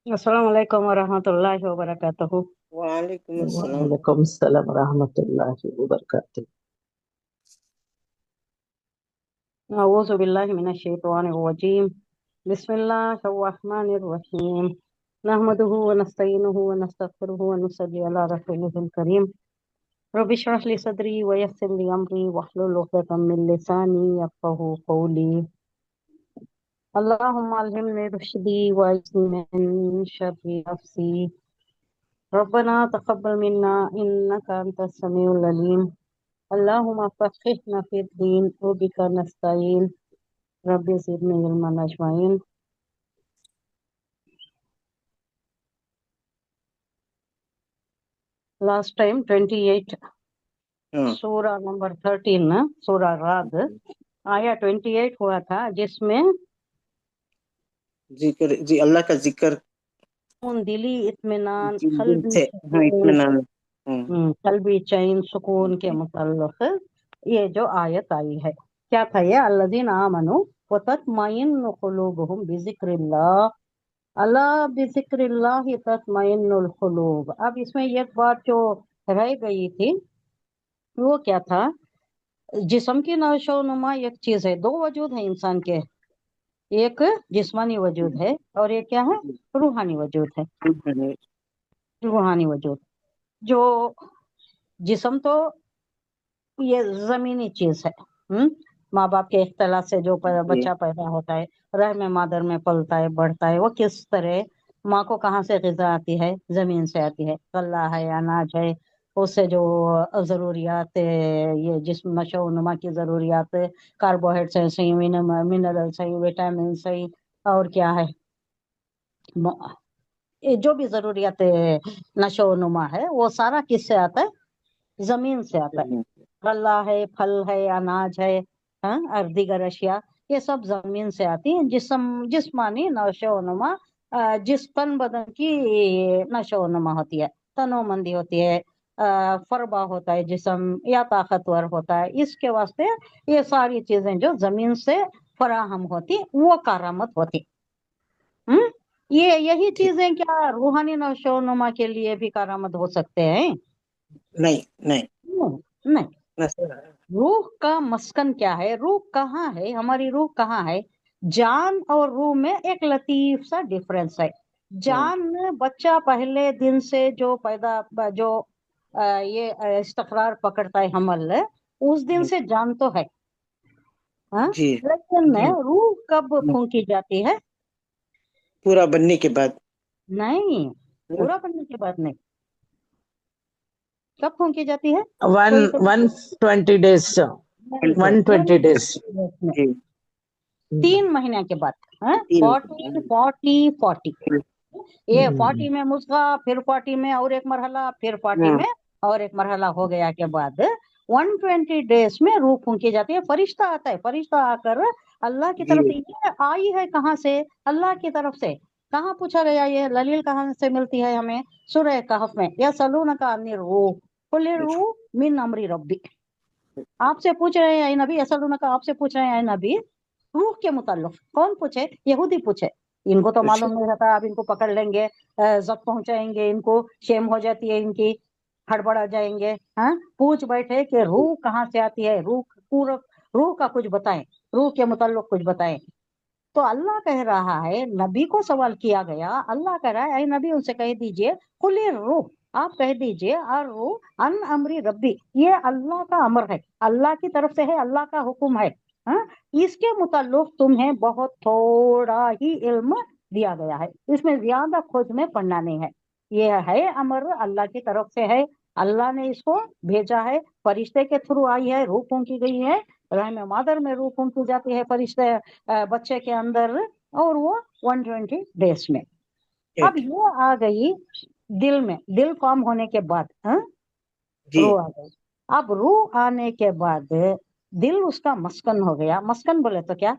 अस्सलाम वालेकुम वरहमतुल्लाहि वबरकातुहू। वालेकुम अस्सलाम। वालेकुम अस्सलाम रहमतुल्लाहि व बरकातुहू। अऊज़ु बिल्लाहि मिनश शैतानिर रजीम। बिस्मिल्लाहिर रहमानिर रहीम। नहमदुहु व नस्तईनुहु व नस्तगफिरुहु व नुसल्ली अला रसूलिहिल करीम। रब्बि इश्रह ली सदरी व यस्सिर ली अमरी वहलुल उक़दतम मिन लिसानी यफ़क़हू क़ौली। अल्लाहुम्मा अल्हिमनी रुश्दी व अज्नी मिन शर्रि नफ्सी। रब्बना तक़ब्बल मिन्ना इन्नका अंतस समीउल अलीम। अल्लाहुम्मा फ़क़्हिना फ़िद्दीन व बिका नस्तईन। रब्बि ज़िदनी इल्मन अजमाइन। लास्ट टाइम 28 हाँ सूरा नंबर 13 सूरा राद आया 28 हुआ था, जिसमें जिक्र जी अल्लाह का जिक्र दिली इत्मीनान दिल कल्बी से। हाँ सुकून, इत्मीनान। कल्बी चैन सुकून के मुतल्लिक ये जो आयत आई है, क्या था ये? अल्लज़ीना आमनू व तत्मइन्नु क़ुलूबुहुम बिज़िक्रिल्लाह, अला बिज़िक्रिल्लाहि तत्मइन्नुल क़ुलूब। अब इसमें एक बात जो रह गई थी वो क्या था? जिस्म की नशो नुमा एक चीज है, दो वजूद है इंसान के, एक जिस्मानी वजूद है और एक क्या है? रूहानी वजूद है। रूहानी वजूद जो जिस्म तो ये जमीनी चीज है। माँ बाप के इख्तलात से जो बच्चा पैदा होता है, रहम मादर में पलता है, बढ़ता है, वो किस तरह माँ को कहाँ से ग़िज़ा आती है? जमीन से आती है, गल्ला है, अनाज है, उससे जो ज़रूरियात ये जिस्म नशो नुमा की ज़रूरियात, कार्बोहाइड्रेट है सही, मिनरल सही, विटामिन सही, और क्या है, ये जो भी ज़रूरियात नशो नुमा है वो सारा किससे आता है? जमीन से आता है। गल्ला है, फल है, अनाज है, हाँ, और दीगर अशिया, ये सब जमीन से आती है। जिस्मानी नशो नुमा जिस तन बदन की नशो नुमा होती है, तनोमंदी होती है, फरबा होता है जिस्म, या ताकतवर होता है, इसके वास्ते ये सारी चीजें जो जमीन से फराहम होती वो करामत होती। ये यही चीजें क्या रूहानी नशो नुमा के लिए भी करामत हो सकते हैं? नहीं नहीं नहीं। नहीं। रूह का मस्कन क्या है? रूह कहाँ है? हमारी रूह कहाँ है? जान और रूह में एक लतीफ सा डिफरेंस है। जान में बच्चा पहले दिन से जो जो ये इस्तकरार पकड़ता है, हमल, उस दिन से जान तो है, हाँ? जी लेकिन जी रूह कब फूंकी जाती है? पूरा बनने के बाद। नहीं, पूरा बनने के बाद नहीं। कब फूंकी जाती है? वन कोई तो 120 days, 120 days। जी 3 महीने के बाद, हाँ? 40 40 40, ये 40 में मुस्का, फिर 40 में और एक मरहला, फिर 40 में और एक मरहला हो गया के बाद 120 डेज में रूह फूंकी जाती है। फरिश्ता आता है, फरिश्ता आकर अल्लाह की तरफ से, ये आई है कहाँ से? अल्लाह की तरफ से। कहाँ पूछा गया? ये दलील कहाँ से मिलती है हमें? सूरह कहफ में, या सलूनका अनिर रूह कुल रूह मिन अमरी रब्बी। आपसे पूछ रहे हैं नबी, असलुनका, आपसे पूछ रहे हैं नबी रूह के मुताल्लिक। कौन पूछे? यहूदी पूछे। इनको तो मालूम नहीं रहता, अब इनको पकड़ लेंगे, जब पहुंचाएंगे, इनको शेम हो जाती है इनकी, हड़बड़ा जाएंगे, हाँ? पूछ बैठे कि रूह कहाँ से आती है, रूह पूरा, रूह का कुछ बताएं, रूह के मुताल्लिक कुछ बताएं। तो अल्लाह कह रहा है, नबी को सवाल किया गया, अल्लाह कह रहा है, ऐ नबी उनसे कह दीजिए, कुल रूह, आप कह दीजिए, और रूह अन अमरी रब्बी, ये अल्लाह का अमर है, अल्लाह की तरफ से है, अल्लाह का हुक्म है, हाँ? इसके मुताल्लिक तुम्हें बहुत थोड़ा ही इल्म दिया गया है, इसमें ज्यादा खोज में पढ़ना नहीं है। ये है अमर, अल्लाह की तरफ से है, अल्लाह ने इसको भेजा है, फरिश्ते के थ्रू आई है, रूह फूंकी गई है, रहम मादर में रूह फूंकी जाती है फरिश्ते बच्चे के अंदर, और वो 120 डेज में। अब ये आ गई दिल में, दिल फॉर्म होने के बाद, हाँ? रूह आ गई। अब रूह आने के बाद दिल उसका मस्कन हो गया। मस्कन बोले तो क्या?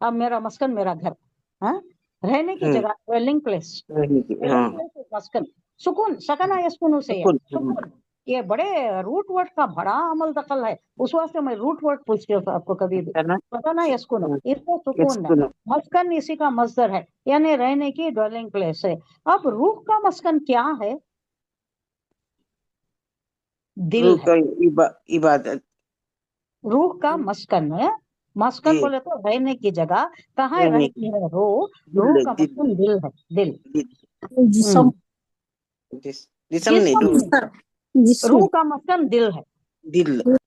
अब मेरा मस्कन मेरा घर, हाँ? रहने की जगह, ड्वेलिंग प्लेस, ड्वेलिंग प्लेस मस्कन, सुकून, सकना यस्कुनु से है, सुकून। ये बड़े रूट वर्ड का बड़ा अमल दखल है, उस वास्ते मैं रूट वर्ड पूछती हूँ आपको कभी भी, है ना? पता ना यस्कुन, इसको सुकून है, यस्कुन, मस्कन इसी का मस्दर है, यानी रहने की ड्वेलिंग प्लेस है। अब रूह का मस्कन क्या है? दिल रूह है। का इबादत। रूह का मस्कन है, मस्कन जी, बोले तो रहने की जगह, कहाँ रहने रहती की, है रूह? दिल रूह का दिल मस्कन दिल है, दिल। दिल जिसम जिसम नहीं, जिस्म रूह, नहीं, जिसम रूह का मस्कन दिल है। दिल।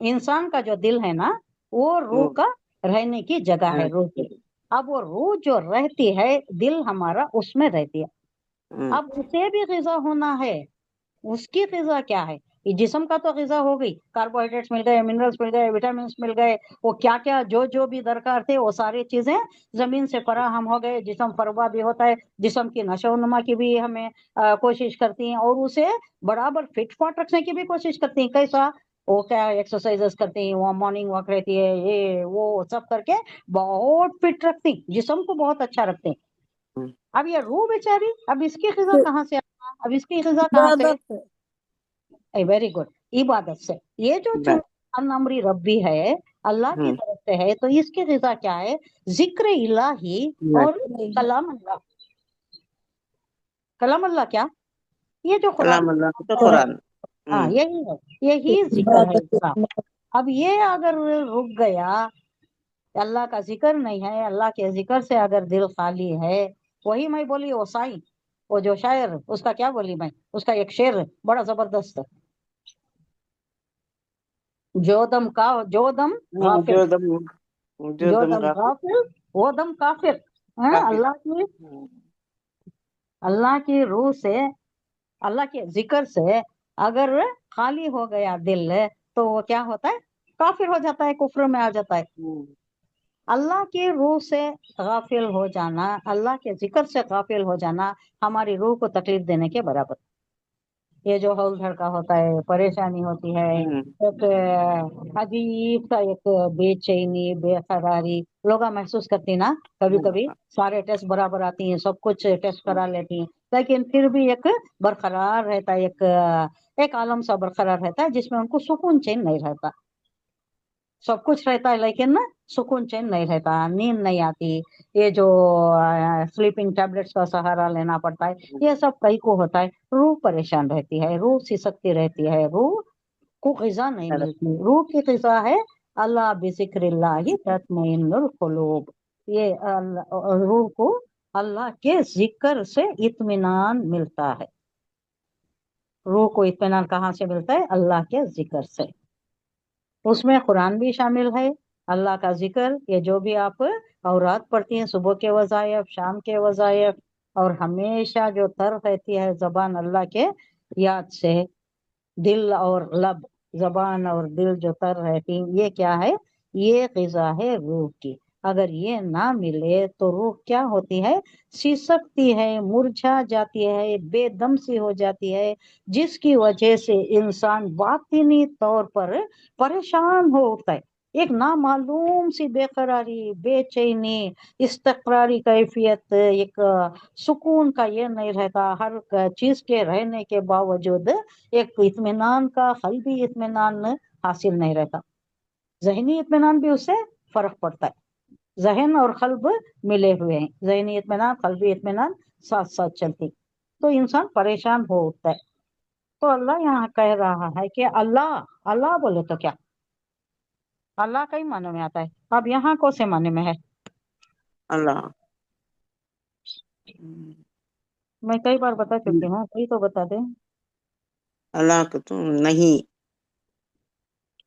इंसान का जो दिल है ना, वो रूह वो, का रहने की जगह है, रूह की। अब वो रूह जो रहती है, दिल हमारा उसमें रहती है। अब उसे भी ग़िज़ा होना है, उसकी ग़िज़ा क्या है? ये जिस्म का तो ग़िज़ा हो गई, कार्बोहाइड्रेट्स मिल गए, मिनरल्स मिल गए, विटामिन मिल गए, वो क्या क्या जो जो भी दरकार थे वो सारी चीजें जमीन से फराहम हो गए। जिस्म फरवा भी होता है, जिस्म की नशोनुमा की भी हमें कोशिश करती हैं, और उसे बराबर फिट फाट रखने की भी कोशिश करती हैं। कैसा? वो क्या एक्सरसाइजेस करती हैं, वो मॉर्निंग वॉक रहती है, ये वो सब करके बहुत फिट रखती, जिस्म को बहुत अच्छा रखते हैं। अब ये रूह बेचारी, अब इसकी ग़िज़ा कहाँ से आया? अब इसकी ग़िज़ा कहाँ से? इबादत है। वेरी गुड, इबादत से। ये जो अमरी रब्बी है, अल्लाह की तरफ से है, तो इसकी ग़िज़ा क्या है? जिक्र इलाही और कलाम अल्लाह। कलाम अल्लाह क्या? ये जो कुरान, कलाम अल्लाह तो कुरान। हाँ यही है, यही जिक्र है इसका। अब ये अगर रुक गया, अल्लाह का जिक्र नहीं है, अल्लाह के जिक्र से अगर दिल खाली है, वही मैं बोली वो साईं, वो जो शायर, उसका क्या बोली मैं, उसका एक शेर बड़ा जबरदस्त है, जो दम गाफिल, जो दम जो जो दम दम गाफिल। गाफिल वो दम काफिर। हाँ, काफिर। अल्लाह की रूह से, अल्लाह के जिक्र से अगर खाली हो गया दिल, तो वो क्या होता है? काफिर हो जाता है, कुफ्र में आ जाता है। अल्लाह की रूह से गाफिल हो जाना, अल्लाह के जिक्र से गाफिल हो जाना, हमारी रूह को तकलीफ देने के बराबर। ये जो हौल धड़का होता है, परेशानी होती है, एक अजीब सा एक बेचैनी, बेकरारी लोग महसूस करती ना, कभी कभी सारे टेस्ट बराबर आती हैं, सब कुछ टेस्ट करा लेती हैं, लेकिन फिर भी एक बरकरार रहता है, एक आलम सा बरकरार रहता है, जिसमें उनको सुकून चैन नहीं रहता। सब कुछ रहता है लेकिन ना सुकून चैन नहीं रहता, नींद नहीं आती, ये जो स्लीपिंग टैबलेट्स का सहारा लेना पड़ता है, ये सब कई को होता है। रूह परेशान रहती है, रूह सिसकती रहती है, रूह को ग़िज़ा नहीं मिलती। रूह की ग़िज़ा है अल्लाह बिज़िक्रिल्लाहि तत्मइन्नुल क़ुलूब। ये रूह को अल्लाह के जिक्र से इत्मीनान मिलता है। रूह को इत्मीनान कहाँ से मिलता है? अल्लाह के जिक्र से। उसमें कुरान भी शामिल है, अल्लाह का जिक्र, ये जो भी आप औरात पढ़ती हैं, सुबह के वज़ाइफ, शाम के वज़ाइफ, और हमेशा जो तर रहती है जबान अल्लाह के याद से, दिल और लब, जबान और दिल जो तर रहती, ये क्या है? ये ग़िज़ा है रूह की। अगर ये ना मिले तो रूह क्या होती है? सिसकती है, मुरझा जाती है, बेदम सी हो जाती है, जिसकी वजह से इंसान बातिनी तौर पर परेशान हो उठता है। एक नामालूम सी बेकरारी, बेचैनी, इस्तक़रारी कैफियत, एक सुकून का ये नहीं रहता, हर चीज के रहने के बावजूद एक इत्मीनान का, क़ल्बी इत्मीनान हासिल नहीं रहता। ज़हनी इत्मीनान भी उससे फर्क पड़ता है। ज़हन और क़ल्ब मिले हुए हैं, ज़हनी इत्मीनान, क़ल्बी इत्मीनान साथ साथ चलती, तो इंसान परेशान हो उठता है। तो अल्लाह यहाँ कह रहा है कि अल्लाह, अल्लाह बोले तो क्या? अल्लाह कई मानों में आता है, अब यहाँ कौन से माने में है? अल्लाह। मैं कई बार बता चुकी हूँ, कोई तो बता दे। अल्लाह को तो नहीं,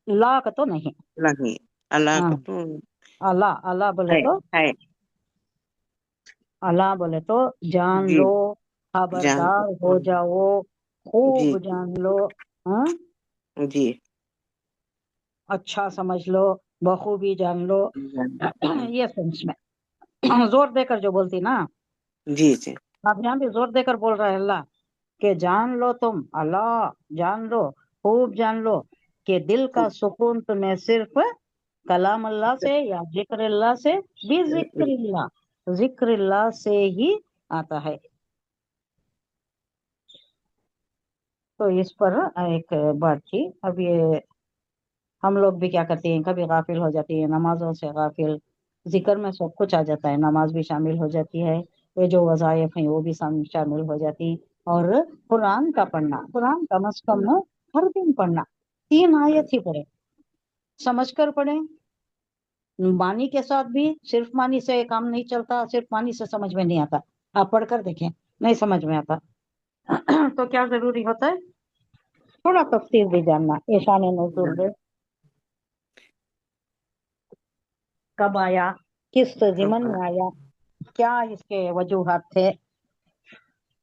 ला का तो नहीं। नहीं, अल्लाह हाँ, को तो अल्लाह, अल्लाह बोले तो, है। अल्लाह बोले तो जान जी, लो, जान खबरदार हो जाओ, खूब जी जान लो। हाँ, जी अच्छा समझ लो, बखूबी जान लो। जान, ये सेंस में जोर देकर जो बोलती ना, जी जी अब यहाँ भी जोर देकर बोल रहा है अल्लाह कि जान लो तुम, अल्लाह जान लो, खूब जान लो, कि दिल का सुकून तुम्हें सिर्फ कलाम अल्लाह से या जिक्र अल्लाह से, भी जिक्र अल्लाह से ही आता है। تو اس پر ایک بات تھی. اب یہ ہم لوگ بھی کیا کرتے ہیں، کبھی غافل ہو جاتی ہے، نمازوں سے غافل. ذکر میں سب کچھ آ جاتا ہے، نماز بھی شامل ہو جاتی ہے، یہ جو وظائف ہیں وہ بھی شامل ہو جاتی. اور قرآن کا پڑھنا، قرآن کم از کم ہر دن پڑھنا، 3 آیت ہی پڑھے، سمجھ کر پڑھیں. معنی کے ساتھ بھی، صرف معنی سے کام نہیں چلتا، صرف معنی سے سمجھ میں نہیں آتا. آپ پڑھ کر دیکھیں، نہیں سمجھ میں آتا تو کیا ضروری ہوتا ہے، تھوڑا تفسیر بھی جاننا. شان نزول دے کب آیا، کس ضمن میں آیا، کیا اس کے وجوہات تھے،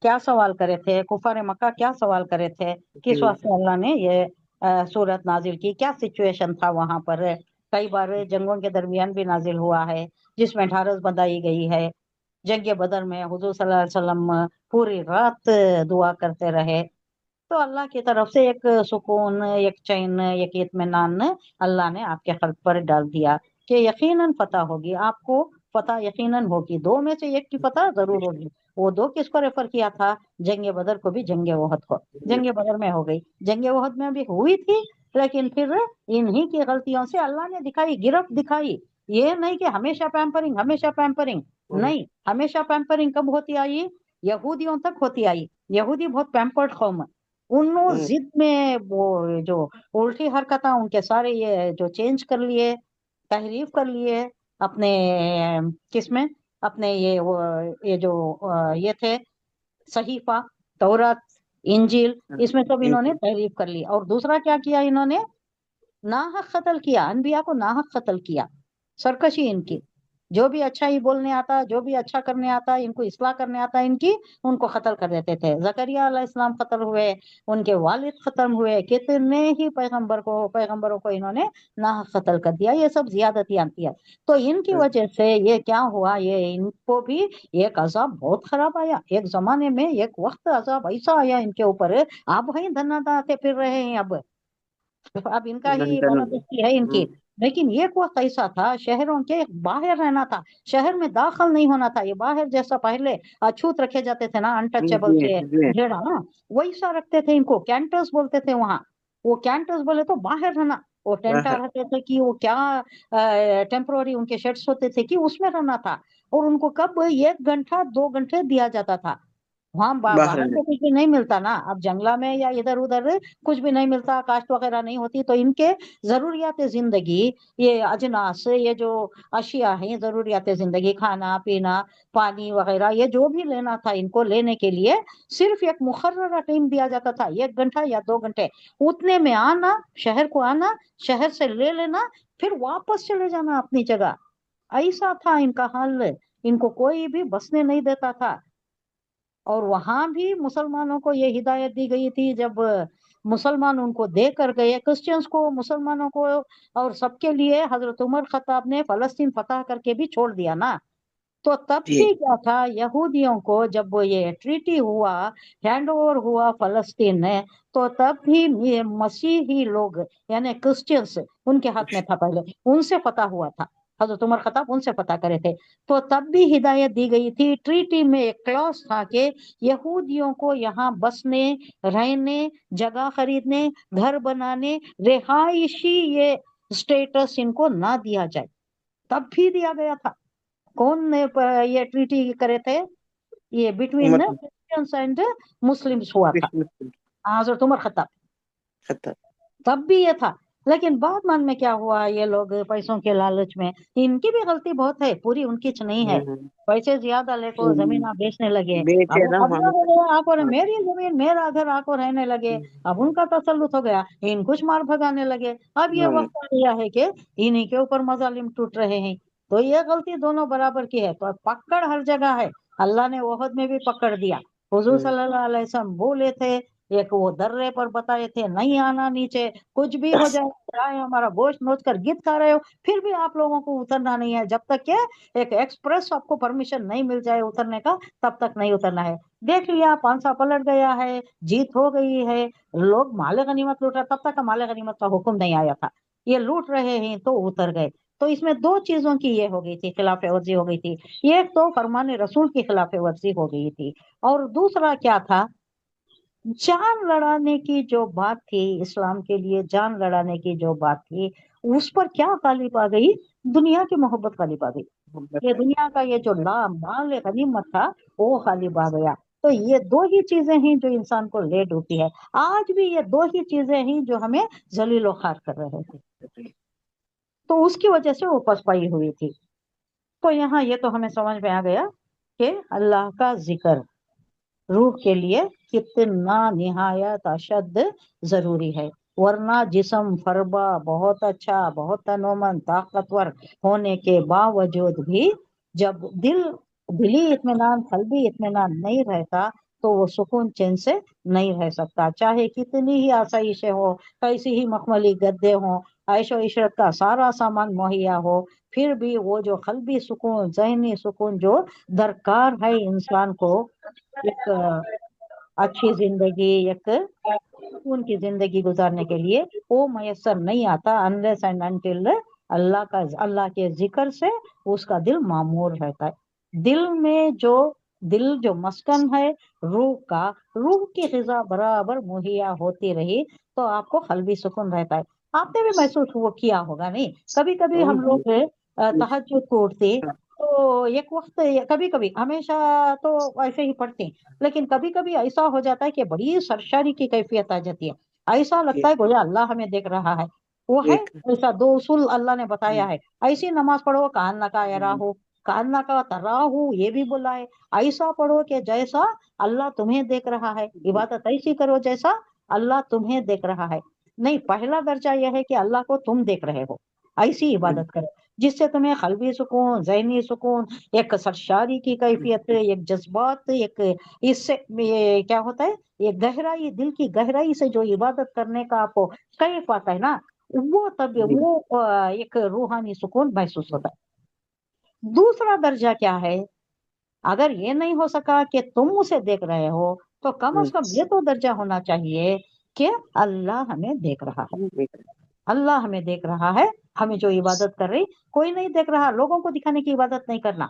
کیا سوال کرے تھے کفار مکہ، کیا سوال کرے تھے، کس واسطے اللہ نے یہ صورت نازل کی، کیا سچویشن تھا وہاں پر. کئی بار جنگوں کے درمیان بھی نازل ہوا ہے، جس میں ڈھارس بندائی گئی ہے. جنگ بدر میں حضور صلی اللہ علیہ وسلم پوری رات دعا کرتے رہے. تو اللہ کی طرف سے ایک سکون، ایک چین، ایک اطمینان اللہ نے آپ کے قلب پر ڈال دیا کہ یقیناً فتح ہوگی، آپ کو فتح یقیناً ہوگی. 2 میں سے ایک کی فتح ضرور ہوگی. وہ 2 کس کو ریفر کیا تھا، جنگ بدر کو بھی جنگ احد کو. جنگ بدر میں ہو گئی، جنگ احد میں بھی ہوئی تھی، لیکن پھر انہی کی غلطیوں سے اللہ نے دکھائی، گرفت دکھائی. یہ نہیں کہ ہمیشہ پیمپرنگ، ہمیشہ پیمپرنگ نہیں. ہمیشہ پیمپرنگ کب ہوتی آئی، یہودیوں تک ہوتی آئی. یہودی بہت پیمپرڈ قوم، انہوں ضد میں وہ جو الٹی حرکتیں ان کے سارے یہ جو چینج کر لیے، تحریف کر لیے اپنے کس میں، اپنے یہ جو یہ تھے صحیفہ، تورات، انجیل، اس میں سب انہوں نے تحریف کر لی. اور دوسرا کیا کیا انہوں نے، ناحق قتل کیا، انبیاء کو ناحق قتل کیا. سرکشی ان کی، جو بھی اچھا ہی بولنے آتا، جو بھی اچھا کرنے آتا، ان کو اصلاح کرنے آتا ان کی، ان کو قتل کر دیتے تھے. زکریا علیہ السلام قتل ہوئے، ان کے والد ختم ہوئے، کتنے ہی پیغمبروں کو انہوں نے ناحق قتل کر دیا. یہ سب زیادتیاں تھیں. تو ان کی وجہ سے یہ کیا ہوا، یہ ان کو بھی ایک عذاب بہت خراب آیا. ایک زمانے میں ایک وقت عذاب ایسا آیا ان کے اوپر، آپ وہیں دھنا کے پھر رہے ہیں. اب ان کا ہی بندوبستی ہے ان کی. لیکن ایک وقت ایسا تھا، شہروں کے باہر رہنا تھا، شہر میں داخل نہیں ہونا تھا. یہ باہر جیسا پہلے اچھوت رکھے جاتے تھے نا، انٹچیبل کے جڑا نا، ویسا رکھتے تھے ان کو. کینٹس بولتے تھے وہاں، وہ کینٹس بولے تو باہر رہنا. وہ ٹینٹا رہتے تھے کہ وہ کیا ٹیمپرری ان کے شیڈس ہوتے تھے کہ اس میں رہنا تھا. اور ان کو کب 1 گھنٹہ 2 گھنٹے دیا جاتا تھا. وہاں باہر تو کچھ بھی نہیں ملتا نا. اب جنگلہ میں یا ادھر ادھر کچھ بھی نہیں ملتا، کاشت وغیرہ نہیں ہوتی، تو ان کے ضروریات زندگی، یہ اجناس، یہ جو اشیاء ہیں ضروریات زندگی، کھانا پینا، پانی وغیرہ، یہ جو بھی لینا تھا ان کو لینے کے لیے صرف ایک مقررہ ٹائم دیا جاتا تھا، 1 گھنٹہ یا 2 گھنٹے. اتنے میں آنا، شہر کو آنا، شہر سے لے لینا، پھر واپس چلے جانا اپنی جگہ. ایسا تھا ان کا حال. ان کو کوئی بھی بسنے نہیں دیتا تھا. اور وہاں بھی مسلمانوں کو یہ ہدایت دی گئی تھی، جب مسلمان ان کو دے کر گئے، کرسچنس کو، مسلمانوں کو، اور سب کے لیے حضرت عمر خطاب نے فلسطین فتح کر کے بھی چھوڑ دیا نا. تو تب بھی کیا تھا، یہودیوں کو جب یہ ٹریٹی ہوا، ہینڈ اوور ہوا فلسطین میں، تو تب بھی مسیحی لوگ یعنی کرسچنس ان کے ہاتھ میں تھا، پہلے ان سے فتح ہوا تھا. حضرت عمر خطاب ان سے فتح کرے تھے. تو تب بھی ہدایت دی گئی تھی. ٹریٹی میں ایک کلاس تھا کہ یہودیوں کو یہاں بسنے، رہنے، جگہ خریدنے، گھر بنانے، رہائشی یہ سٹیٹس ان کو نہ دیا جائے. تب بھی دیا گیا تھا. کون نے یہ ٹریٹی کرے تھے، یہ بٹوین کرسچنس اینڈ مسلمس ہوا تھا، حضرت عمر خطاب. تب بھی یہ تھا. لیکن بعد من میں کیا ہوا، یہ لوگ پیسوں کے لالچ میں، ان کی بھی غلطی بہت ہے، پوری ان کی نہیں ہے. پیسے زیادہ لے کو زمین بیچنے لگے. اب آ کو میری زمین میرا گھر آ کو رہنے لگے. اب ان کا تسلط ہو گیا، ان کچھ مار بھگانے لگے. اب یہ وقت آ گیا ہے کہ انہی کے اوپر مظالم ٹوٹ رہے ہیں. تو یہ غلطی دونوں برابر کی ہے. تو پکڑ ہر جگہ ہے. اللہ نے احد میں بھی پکڑ دیا. حضور صلی اللہ علیہ وسلم بولے تھے، ایک وہ درے پر بتائے تھے نہیں آنا نیچے، کچھ بھی ہو جائے، چاہے ہمارا گوشت نوچ کر گیت کھا رہے ہو، پھر بھی آپ لوگوں کو اترنا نہیں ہے. جب تک کہ ایک ایکسپریس آپ کو پرمیشن نہیں مل جائے اترنے کا، تب تک نہیں اترنا ہے. دیکھ لیا، 500 پلٹ گیا ہے، جیت ہو گئی ہے، لوگ مال غنیمت لوٹ رہے. تب تک مال غنیمت کا حکم نہیں آیا تھا. یہ لوٹ رہے ہیں تو اتر گئے. تو اس میں 2 چیزوں کی یہ ہو گئی تھی، خلاف ورزی ہو گئی تھی. ایک تو فرمان رسول کی خلاف ورزی ہو گئی تھی، اور دوسرا کیا تھا، جان لڑانے کی جو بات تھی، اسلام کے لیے جان لڑانے کی جو بات تھی، اس پر کیا غالب آ گئی؟ دنیا کی محبت غالب آ گئی. یہ دنیا کا یہ جو مال غنیمت تھا وہ غالب آ گیا. تو یہ دو ہی چیزیں ہیں جو انسان کو لے ڈوبتی ہے. آج بھی یہ دو ہی چیزیں ہیں جو ہمیں ذلیل و خوار کر رہے ہیں. تو اس کی وجہ سے وہ پسپائی ہوئی تھی. تو یہاں یہ تو ہمیں سمجھ میں آ گیا کہ اللہ کا ذکر روح کے لیے کتنا نہایت اشد ضروری ہے. ورنہ جسم فربا بہت اچھا، بہت تنومند طاقتور ہونے کے باوجود بھی جب دلی اطمینان، قلبی اطمینان نہیں رہتا تو وہ سکون چین سے نہیں رہ سکتا. چاہے کتنی ہی آسائشیں ہو، کیسی ہی مخملی گدے ہوں، عیش و عشرت کا سارا سامان مہیا ہو، پھر بھی وہ جو قلبی سکون، ذہنی سکون جو درکار ہے انسان کو ایک اچھی زندگی، ایک سکون کی زندگی گزارنے کے لیے، وہ میسر نہیں آتا unless and until اللہ کے ذکر سے اس کا دل معمور رہتا ہے. دل جو مسکن ہے روح کی غذا برابر مہیا ہوتی رہی تو آپ کو قلبی سکون رہتا ہے. آپ نے بھی محسوس وہ کیا ہوگا نہیں؟ کبھی کبھی ہم لوگ تہجد کو اٹھتے تو ایک وقت، کبھی کبھی، ہمیشہ تو ایسے ہی پڑھتے ہیں، لیکن کبھی کبھی ایسا ہو جاتا ہے کہ بڑی سرشاری کی کیفیت آ جاتی ہے. ایسا لگتا ہے گویا اللہ ہمیں دیکھ رہا ہے. وہ ہے ایسا دو اصول اللہ نے بتایا ہے. ایسی نماز پڑھو کان کا راہو، کان کا تراہو، یہ بھی بولا ہے. ایسا پڑھو کہ جیسا اللہ تمہیں دیکھ رہا ہے. عبادت ایسی کرو جیسا اللہ تمہیں دیکھ رہا ہے. نہیں، پہلا درجہ یہ ہے کہ اللہ کو تم دیکھ رہے ہو، ایسی عبادت کرو جس سے تمہیں قلبی سکون، ذہنی سکون، ایک سرشاری کی کیفیت، ایک جذبات، ایک اس سے کیا ہوتا ہے، ایک گہرائی، دل کی گہرائی سے جو عبادت کرنے کا آپ کو کیف آتا ہے نا، وہ ایک روحانی سکون محسوس ہوتا ہے. دوسرا درجہ کیا ہے؟ اگر یہ نہیں ہو سکا کہ تم اسے دیکھ رہے ہو تو کم از کم یہ تو درجہ ہونا چاہیے کہ اللہ ہمیں دیکھ رہا ہے. اللہ ہمیں دیکھ رہا ہے. ہمیں جو عبادت کر رہی، کوئی نہیں دیکھ رہا. لوگوں کو دکھانے کی عبادت نہیں کرنا.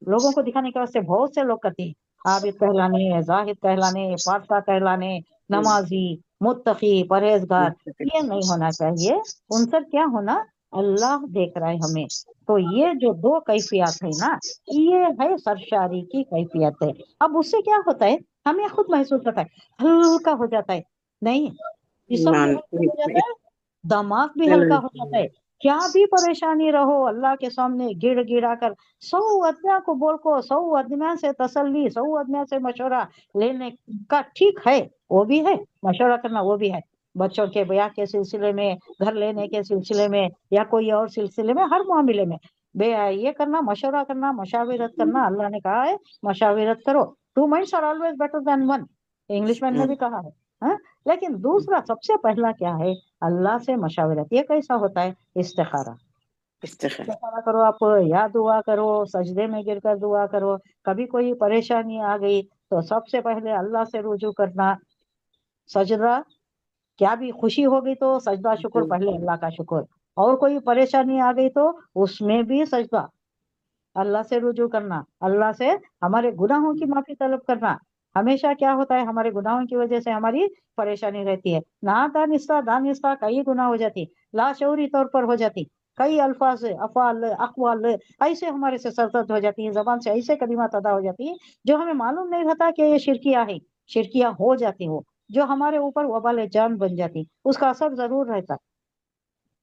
لوگوں کو دکھانے کے واسطے بہت سے لوگ کرتے ہیں، عابد کہلانے، زاہد کہلانے، پارسا کہلانے، نمازی، متقی، پرہیزگار. یہ نہیں ہونا چاہیے. ان سب کیا ہونا، اللہ دیکھ رہا ہے ہمیں. تو یہ جو دو کیفیات ہے نا، یہ ہے سرشاری کی کیفیت ہے. اب اس سے کیا ہوتا ہے، ہمیں خود محسوس ہوتا ہے، ہلکا ہو جاتا ہے. نہیں، جسم بھی ہلکا ہو جاتا ہے، دماغ بھی ہلکا ہو جاتا ہے. کیا بھی پریشانی رہو، اللہ کے سامنے گڑ گڑا کر 100 آدمیوں کو بول کو، 100 آدمیوں سے تسلی، 100 آدمیوں سے مشورہ لینے کا ٹھیک ہے، وہ بھی ہے، مشورہ کرنا وہ بھی ہے. بچوں کے بیاہ کے سلسلے میں، گھر لینے کے سلسلے میں، یا کوئی اور سلسلے میں، ہر معاملے میں یہ کرنا، مشورہ کرنا، مشاورت کرنا. اللہ نے کہا ہے مشاورت کرو. 2 minds are always better than 1. English مین نے بھی کہا ہے. لیکن دوسرا سب سے پہلا کیا ہے، اللہ سے مشاورت. یہ کیسا ہوتا ہے؟ استخارہ. استخارہ کرو آپ، یا دعا کرو، سجدے میں گر کر دعا کرو. کبھی کوئی پریشانی آ گئی تو سب سے پہلے اللہ سے رجوع کرنا. سجدہ، کیا بھی خوشی ہو گئی تو سجدہ شکر، پہلے اللہ کا شکر. اور کوئی پریشانی آ گئی تو اس میں بھی سجدہ، اللہ سے رجوع کرنا، اللہ سے ہمارے گناہوں کی معافی طلب کرنا. ہمیشہ کیا ہوتا ہے، ہمارے گناہوں کی وجہ سے ہماری پریشانی رہتی ہے. نہ دانستہ کئی گناہ ہو جاتی، لاشعوری طور پر ہو جاتی. کئی الفاظ، افعال، اقوال ایسے ہمارے سے سرزد ہو جاتی ہیں، زبان سے ایسے کلمات ادا ہو جاتی ہیں جو ہمیں معلوم نہیں رہتا کہ یہ شرکیہ ہے. شرکیہ ہو جاتی ہو جو ہمارے اوپر وبال جان بن جاتی، اس کا اثر ضرور رہتا.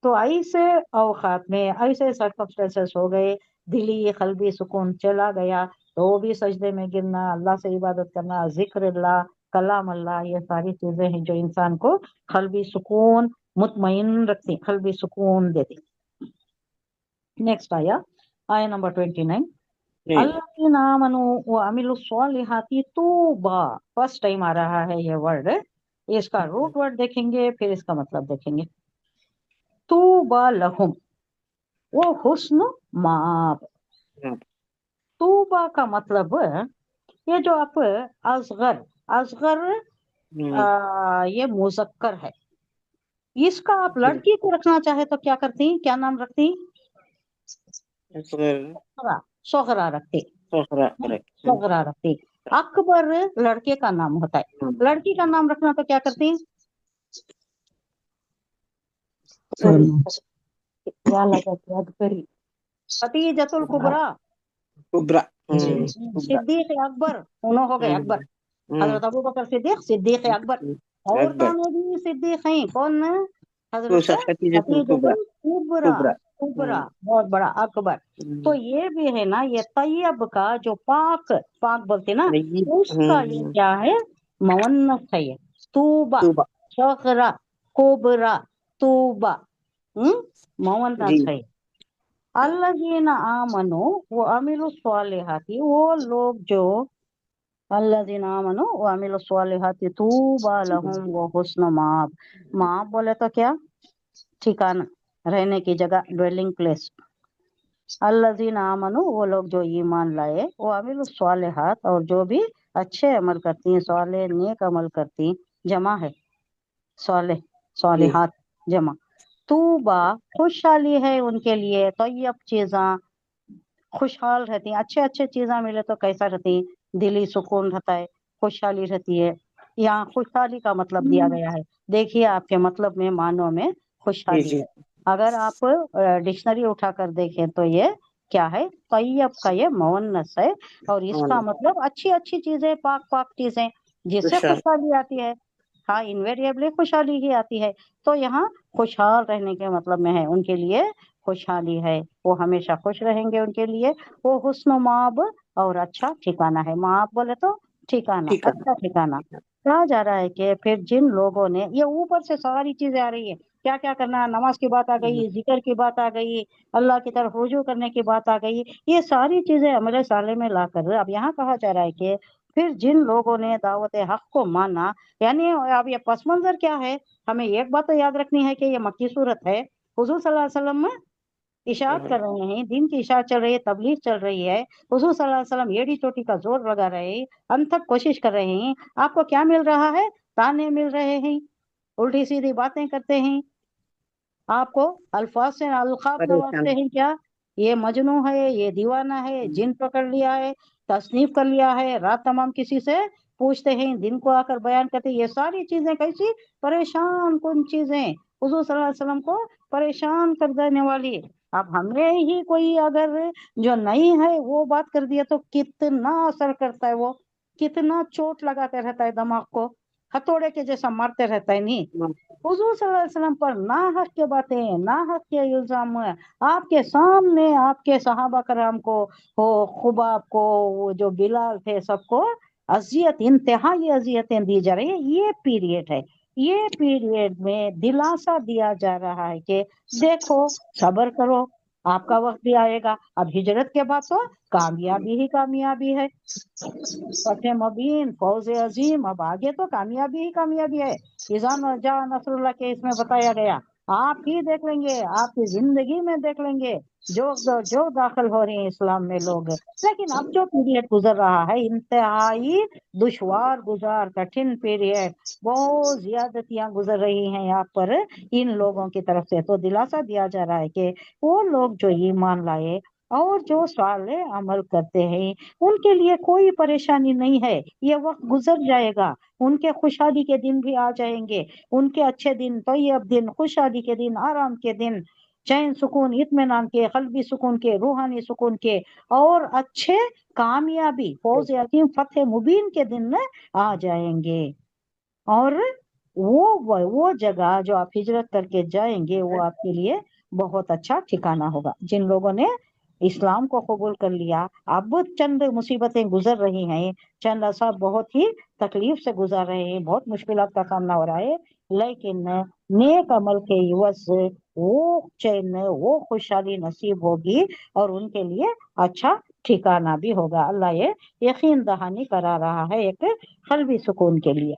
تو ایسے اوقات میں، ایسے سرکمسٹنسز ہو گئے، دلی قلبی سکون چلا گیا، تو وہ بھی سجدے میں گرنا، اللہ سے عبادت کرنا، ذکر اللہ، کلام اللہ، یہ ساری چیزیں ہیں جو انسان کو قلبی سکون مطمئن رکھتی، قلبی سکون دیتی. نیکسٹ آیا نمبر 29. الذین آمنوا وعملوا الصالحات طوبی. فرسٹ ٹائم آ رہا ہے یہ ورڈ. اس کا روٹ ورڈ دیکھیں گے، پھر اس کا مطلب دیکھیں گے. طوبی لہم، وہ حسن مآب. طوبی کا مطلب یہ جو آپ اصغر یہ مذکر ہے. اس کا آپ لڑکی کو رکھنا چاہے تو کیا کرتی، کیا نام رکھتی؟ صغرا رکھتی. صغرا رکھتی. अकबर लड़के का नाम होता है, लड़की का नाम रखना तो क्या करती हैं? खदीजतुल कुबरा, कुबरा। सिद्दीक अकबर, दोनों हो गए अकबर। हजरत अबू बकर सिद्दीक अकबर। और अकबर कौन है भी सिद्दीक हैं? कौन है? हजरत खदीजतुल कुबरा। खदीजतुल कुबरा, कुबरा। कुबरा बहुत बड़ा अकबर। तो ये भी है ना, ये तैयब का जो पाक पाक बोलते ना, उसका ये क्या है? मवन्नस है ये। तूबा, तूबा। सगरा, कुबरा, तूबा, मवन्नस है। अल्लज़ीना आमनु व अमिलु स्वालिहाती, वो लोग जो अल्लज़ीना आमनु व अमिलु स्वालिहाती तूबा लहुम व हुस्न माब। माब बोले तो क्या? ठिकाना, रहने की जगह, ड्वेलिंग प्लेस। अल्लज़ीना आमनु, वो लोग जो ईमान लाए, वो अमिलु स्वालिहात, और जो भी अच्छे अमल करती हैं, स्वाले नेक अमल करती, जमा है स्वाले, स्वालिहात जमा। तूबा खुशहाली है उनके लिए, तैयब चीज़ा, खुशहाल रहती हैं, अच्छे अच्छे चीज़ा मिले तो कैसा रहती हैं? दिली सुकून रहता है, खुशहाली रहती है। यहाँ खुशहाली का मतलब दिया गया है, देखिए आपके मतलब में, मानो में खुशहाली है। अगर आप डिक्शनरी उठाकर देखें तो ये क्या है? तैयब का ये मवन्नस है, और इसका मतलब अच्छी अच्छी चीजें, पाक पाक चीजें, जिससे खुशहाली आती है। हाँ, इनवेरिएबली खुशहाली ही आती है। तो यहाँ खुशहाल रहने के मतलब में है, उनके लिए खुशहाली है, वो हमेशा खुश रहेंगे, उनके लिए वो हुस्न माब, और अच्छा ठिकाना है। माब बोले तो ठिकाना, अच्छा ठिकाना। कहा जा रहा है कि फिर जिन लोगों ने, ये ऊपर से सारी चीजें आ रही है, क्या क्या करना, नमाज की बात आ गई, जिक्र की बात आ गई, अल्लाह की तरफ रुजू करने की बात आ गई, ये सारी चीजें अमले साले में लाकर अब यहाँ कहा जा रहा है कि फिर जिन लोगों ने दावत हक को माना, यानी अब ये पस मंजर क्या है? हमें एक बात तो याद रखनी है कि ये मक्की सूरत है, हुजूर सल्लल्लाहु अलैहि वसल्लम में इशाअत कर रहे हैं, दिन की इशाअत चल रही है, तबलीग चल रही है, हुजूर सल्लल्लाहु अलैहि वसल्लम एड़ी चोटी का जोर लगा रहे हैं, अनथक कोशिश कर रहे हैं। आपको क्या मिल रहा है? ताने मिल रहे हैं, उल्टी सीधी बातें करते हैं, आपको अल्फाज से अलखाब नवाजते हैं। क्या ये मजनू है, ये दीवाना है, जिन पकड़ लिया है, तसनीफ कर लिया है, रात तमाम किसी से पूछते हैं, दिन को आकर बयान करते हैं। ये सारी चीजें कैसी परेशान कुन चीजें, हुजूर सल्लल्लाहु अलैहि वसल्लम को परेशान कर देने वाली। अब हमें ही कोई अगर जो नहीं है वो बात कर दिया तो कितना असर करता है, वो कितना चोट लगाते रहता है दिमाग को, हथौड़े के जैसा मारते रहता है। नहीं, हुजूर सल्लल्लाहु अलैहि वसल्लम पर नाहक के बातें, नाहक के इल्जाम आपके सामने, आपके सहाबा कराम को, हो खुबाब को, वो जो बिलाल थे, सबको अजियत, इंतहाई अजियतें दी जा रही है। ये पीरियड है, ये पीरियड में दिलासा दिया जा रहा है कि देखो, सब्र करो, आपका वक्त भी आएगा। अब हिजरत के बाद तो कामयाबी ही कामयाबी है, फतेह मुबीन, फौज अजीम, अब आगे तो कामयाबी ही कामयाबी है। इज़ा जा नसरुल्लाह के इसमें बताया गया, आप ही देख लेंगे, आपकी जिंदगी में देख लेंगे जो दाखिल हो रहे हैं इस्लाम में लोग। लेकिन अब जो पीरियड गुजर रहा है, इंतहाई दुश्वार गुजार, कठिन पीरियड, बहुत ज्यादतियां गुजर रही हैं यहाँ पर इन लोगों की तरफ से। तो दिलासा दिया जा रहा है कि वो लोग जो ईमान लाए और जो साले अमल करते हैं, उनके लिए कोई परेशानी नहीं है, ये वक्त गुजर जाएगा, उनके खुशहाली के दिन भी आ जाएंगे, उनके अच्छे दिन, तैयब दिन, खुशहाली के दिन, आराम के दिन, चैन सुकून इत्मीनान के, कल्बी सुकून के, रूहानी सुकून के, और अच्छे कामयाबी, फौज अजीम, फतेह मुबीन के दिन में आ जाएंगे। और वो जगह जो आप हिजरत करके जाएंगे, वो आपके लिए बहुत अच्छा ठिकाना होगा। जिन लोगों ने इस्लाम को कबूल कर लिया, अब चंद मुसीबतें गुजर रही हैं, चंद असाब बहुत ही तकलीफ से गुजर रहे हैं, बहुत मुश्किलात का सामना हो रहा है, लेकिन नेक अमल के इवज से वो चैन, वो खुशहाली नसीब होगी, और उनके लिए अच्छा ठिकाना भी होगा। अल्लाह ये यकीन दहानी करा रहा है एक कल्बी सुकून के लिए।